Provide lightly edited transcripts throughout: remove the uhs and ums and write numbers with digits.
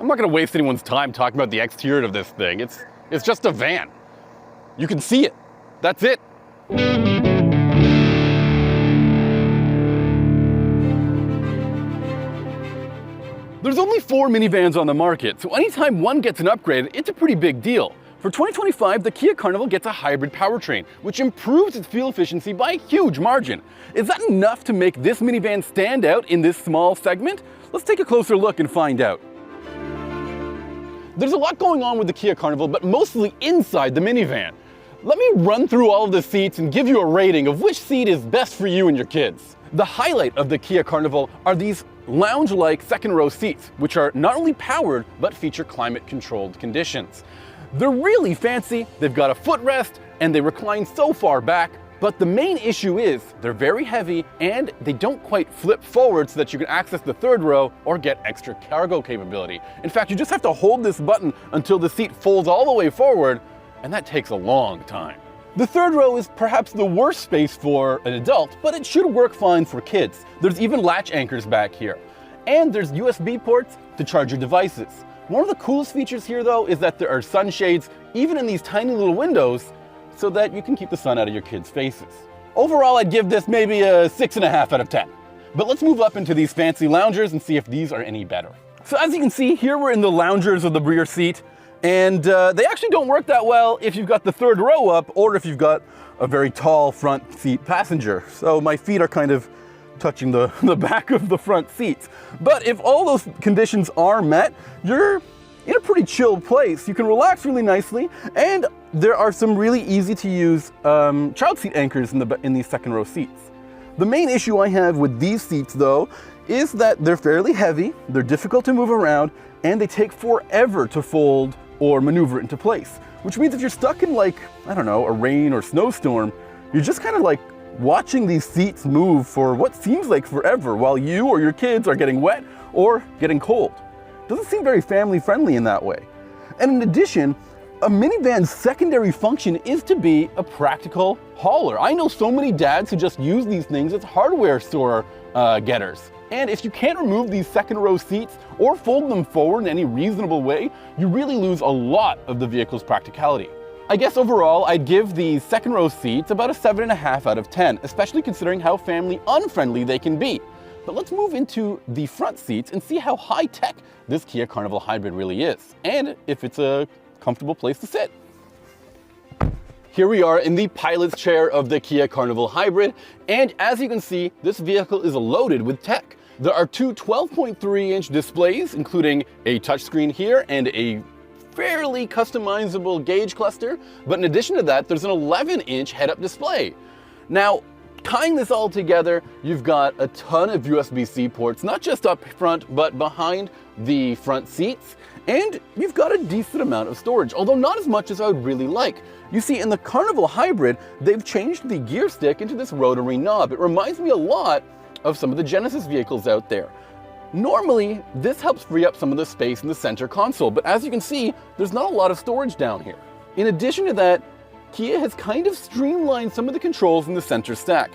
I'm not gonna waste anyone's time talking about the exterior of this thing. It's just a van. You can see it. That's it. There's only 4 minivans on the market, so anytime one gets an upgrade, it's a pretty big deal. For 2025, the Kia Carnival gets a hybrid powertrain, which improves its fuel efficiency by a huge margin. Is that enough to make this minivan stand out in this small segment? Let's take a closer look and find out. There's a lot going on with the Kia Carnival, but mostly inside the minivan. Let me run through all of the seats and give you a rating of which seat is best for you and your kids. The highlight of the Kia Carnival are these lounge-like second-row seats, which are not only powered, but feature climate-controlled conditions. They're really fancy, they've got a footrest, and they recline so far back, but the main issue is they're very heavy and they don't quite flip forward so that you can access the third row or get extra cargo capability. In fact, you just have to hold this button until the seat folds all the way forward, and that takes a long time. The third row is perhaps the worst space for an adult, but it should work fine for kids. There's even latch anchors back here. And there's USB ports to charge your devices. One of the coolest features here though is that there are sunshades even in these tiny little windows so that you can keep the sun out of your kids' faces. Overall, I'd give this maybe a 6.5 out of 10. But let's move up into these fancy loungers and see if these are any better. So as you can see, here we're in the loungers of the rear seat, and they actually don't work that well if you've got the third row up or if you've got a very tall front seat passenger. So my feet are kind of touching the back of the front seats. But if all those conditions are met, you're in a pretty chilled place. You can relax really nicely, and there are some really easy to use child seat anchors in these second row seats. The main issue I have with these seats though is that they're fairly heavy, they're difficult to move around, and they take forever to fold or maneuver into place. Which means if you're stuck in, like, I don't know, a rain or snowstorm, you're just kind of like watching these seats move for what seems like forever while you or your kids are getting wet or getting cold. Doesn't seem very family friendly in that way. And in addition, a minivan's secondary function is to be a practical hauler. I know so many dads who just use these things as hardware store getters. And if you can't remove these second row seats or fold them forward in any reasonable way, you really lose a lot of the vehicle's practicality. I guess overall, I'd give the second row seats about a 7.5 out of 10, especially considering how family unfriendly they can be. But let's move into the front seats and see how high-tech this Kia Carnival Hybrid really is, and if it's a comfortable place to sit. Here we are in the pilot's chair of the Kia Carnival Hybrid, and as you can see, this vehicle is loaded with tech. There are two 12.3-inch displays, including a touchscreen here and a fairly customizable gauge cluster, but in addition to that, there's an 11-inch head-up display. Now, tying this all together, you've got a ton of USB-C ports, not just up front, but behind the front seats, and you've got a decent amount of storage, although not as much as I would really like. You see, in the Carnival Hybrid, they've changed the gear stick into this rotary knob. It reminds me a lot of some of the Genesis vehicles out there. Normally, this helps free up some of the space in the center console, but as you can see, there's not a lot of storage down here. In addition to that, Kia has kind of streamlined some of the controls in the center stack.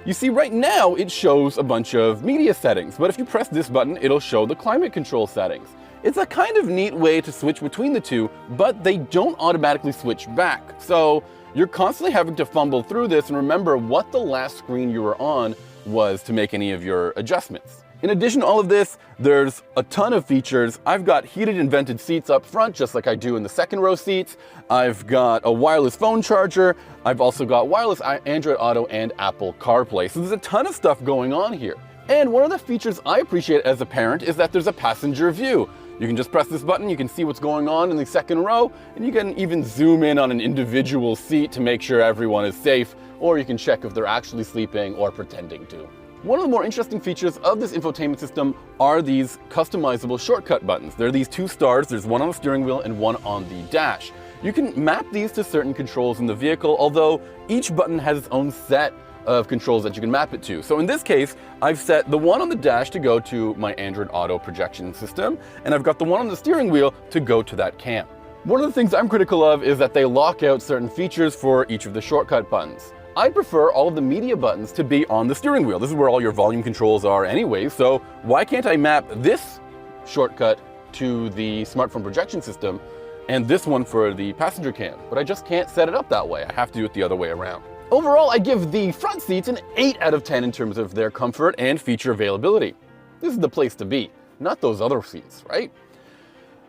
You see, right now it shows a bunch of media settings, but if you press this button, it'll show the climate control settings. It's a kind of neat way to switch between the two, but they don't automatically switch back. So you're constantly having to fumble through this and remember what the last screen you were on was to make any of your adjustments. In addition to all of this, there's a ton of features. I've got heated and vented seats up front, just like I do in the second row seats. I've got a wireless phone charger. I've also got wireless Android Auto and Apple CarPlay. So there's a ton of stuff going on here. And one of the features I appreciate as a parent is that there's a passenger view. You can just press this button, you can see what's going on in the second row, and you can even zoom in on an individual seat to make sure everyone is safe, or you can check if they're actually sleeping or pretending to. One of the more interesting features of this infotainment system are these customizable shortcut buttons. There are these two stars, there's one on the steering wheel and one on the dash. You can map these to certain controls in the vehicle, although each button has its own set of controls that you can map it to. So in this case, I've set the one on the dash to go to my Android Auto projection system, and I've got the one on the steering wheel to go to that cam. One of the things I'm critical of is that they lock out certain features for each of the shortcut buttons. I prefer all of the media buttons to be on the steering wheel. This is where all your volume controls are anyway, so why can't I map this shortcut to the smartphone projection system and this one for the passenger cam, but I just can't set it up that way. I have to do it the other way around. Overall, I give the front seats an 8 out of 10 in terms of their comfort and feature availability. This is the place to be, not those other seats, right?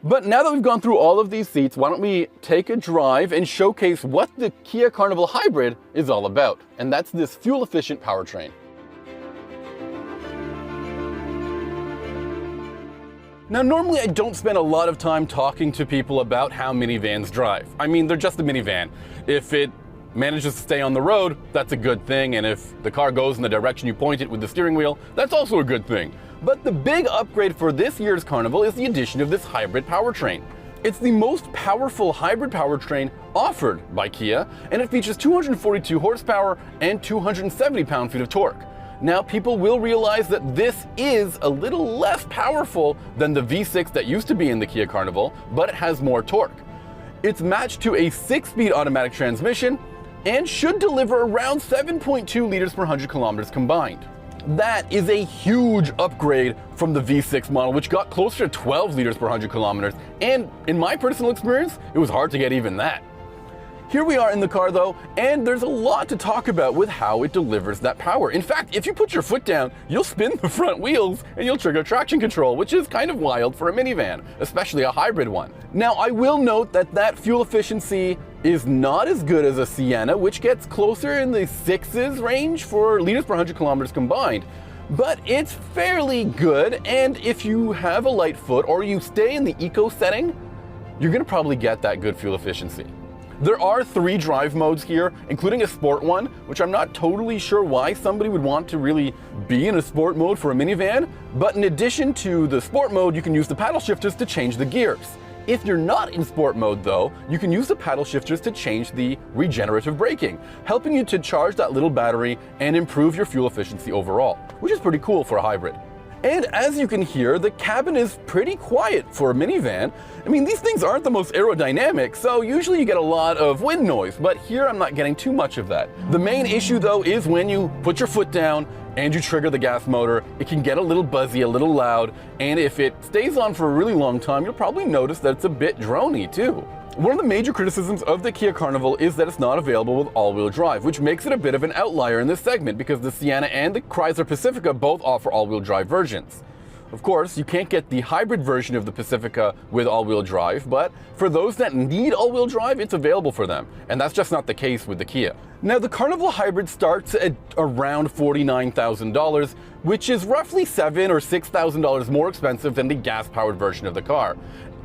But now that we've gone through all of these seats, why don't we take a drive and showcase what the Kia Carnival Hybrid is all about, and that's this fuel-efficient powertrain. Now, normally I don't spend a lot of time talking to people about how minivans drive. I mean, they're just a minivan. If it manages to stay on the road, that's a good thing, and if the car goes in the direction you point it with the steering wheel, that's also a good thing. But the big upgrade for this year's Carnival is the addition of this hybrid powertrain. It's the most powerful hybrid powertrain offered by Kia, and it features 242 horsepower and 270 pound-feet of torque. Now, people will realize that this is a little less powerful than the V6 that used to be in the Kia Carnival, but it has more torque. It's matched to a 6-speed automatic transmission and should deliver around 7.2 liters per 100 kilometers combined. That is a huge upgrade from the V6 model, which got closer to 12 liters per 100 kilometers, and in my personal experience, it was hard to get even that. Here we are in the car though, and there's a lot to talk about with how it delivers that power. In fact, if you put your foot down, you'll spin the front wheels and you'll trigger traction control, which is kind of wild for a minivan, especially a hybrid one. Now, I will note that fuel efficiency is not as good as a Sienna, which gets closer in the 6s range for liters per 100 kilometers combined. But it's fairly good, and if you have a light foot or you stay in the eco setting, you're gonna probably get that good fuel efficiency. There are 3 drive modes here, including a sport one, which I'm not totally sure why somebody would want to really be in a sport mode for a minivan. But in addition to the sport mode, you can use the paddle shifters to change the gears. If you're not in sport mode though, you can use the paddle shifters to change the regenerative braking, helping you to charge that little battery and improve your fuel efficiency overall, which is pretty cool for a hybrid. And as you can hear, the cabin is pretty quiet for a minivan. I mean, these things aren't the most aerodynamic, so usually you get a lot of wind noise, but here I'm not getting too much of that. The main issue though is when you put your foot down and you trigger the gas motor, it can get a little buzzy, a little loud, and if it stays on for a really long time, you'll probably notice that it's a bit drony too. One of the major criticisms of the Kia Carnival is that it's not available with all-wheel drive, which makes it a bit of an outlier in this segment because the Sienna and the Chrysler Pacifica both offer all-wheel drive versions. Of course, you can't get the hybrid version of the Pacifica with all-wheel drive, but for those that need all-wheel drive, it's available for them, and that's just not the case with the Kia. Now, the Carnival Hybrid starts at around $49,000, which is roughly $7,000 or $6,000 more expensive than the gas-powered version of the car.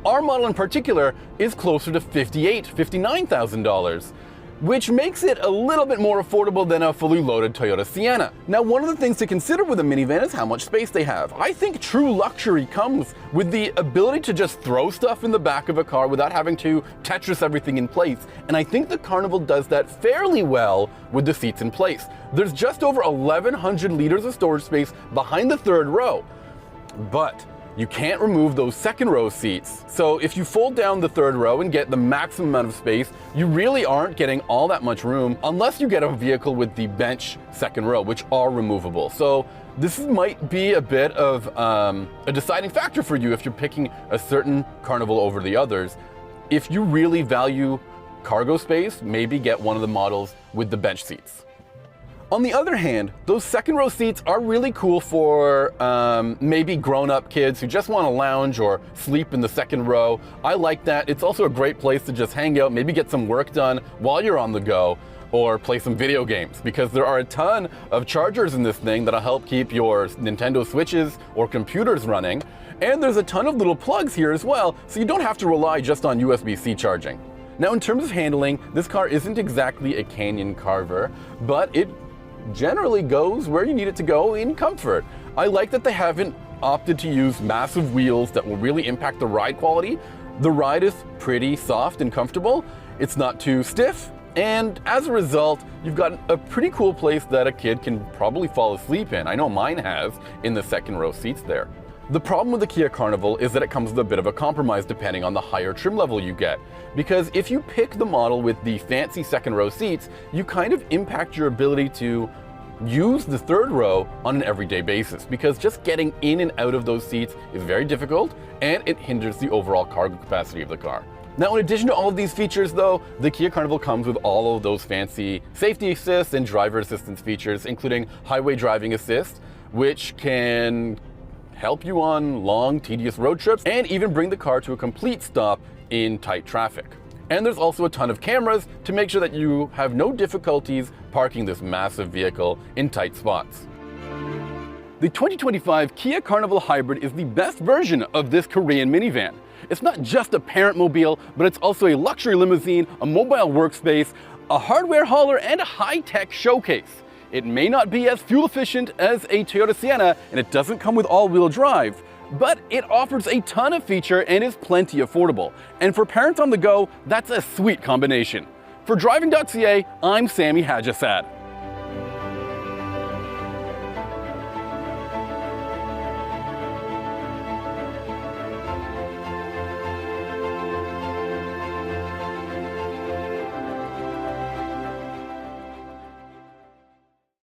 Our model in particular is closer to $58,000, $59,000, which makes it a little bit more affordable than a fully loaded Toyota Sienna. Now, one of the things to consider with a minivan is how much space they have. I think true luxury comes with the ability to just throw stuff in the back of a car without having to Tetris everything in place, and I think the Carnival does that fairly well with the seats in place. There's just over 1,100 liters of storage space behind the third row, but you can't remove those second row seats. So if you fold down the third row and get the maximum amount of space, you really aren't getting all that much room unless you get a vehicle with the bench second row, which are removable. So this might be a bit of a deciding factor for you if you're picking a certain Carnival over the others. If you really value cargo space, maybe get one of the models with the bench seats. On the other hand, those second row seats are really cool for maybe grown-up kids who just want to lounge or sleep in the second row. I like that. It's also a great place to just hang out, maybe get some work done while you're on the go, or play some video games, because there are a ton of chargers in this thing that'll help keep your Nintendo Switches or computers running. And there's a ton of little plugs here as well, so you don't have to rely just on USB-C charging. Now, in terms of handling, this car isn't exactly a Canyon Carver, but it generally goes where you need it to go in comfort. I like that they haven't opted to use massive wheels that will really impact the ride quality. The ride is pretty soft and comfortable. It's not too stiff, and as a result, you've got a pretty cool place that a kid can probably fall asleep in. I know mine has, in the second row seats there. The problem with the Kia Carnival is that it comes with a bit of a compromise depending on the higher trim level you get. Because if you pick the model with the fancy second row seats, you kind of impact your ability to use the third row on an everyday basis, because just getting in and out of those seats is very difficult and it hinders the overall cargo capacity of the car. Now, in addition to all of these features though, the Kia Carnival comes with all of those fancy safety assist and driver assistance features, including highway driving assist, which can help you on long, tedious road trips and even bring the car to a complete stop in tight traffic. And there's also a ton of cameras to make sure that you have no difficulties parking this massive vehicle in tight spots. The 2025 Kia Carnival Hybrid is the best version of this Korean minivan. It's not just a parent mobile, but it's also a luxury limousine, a mobile workspace, a hardware hauler, and a high-tech showcase. It may not be as fuel efficient as a Toyota Sienna, and it doesn't come with all-wheel drive, but it offers a ton of feature and is plenty affordable. And for parents on the go, that's a sweet combination. For Driving.ca, I'm Sammy Hajjasad.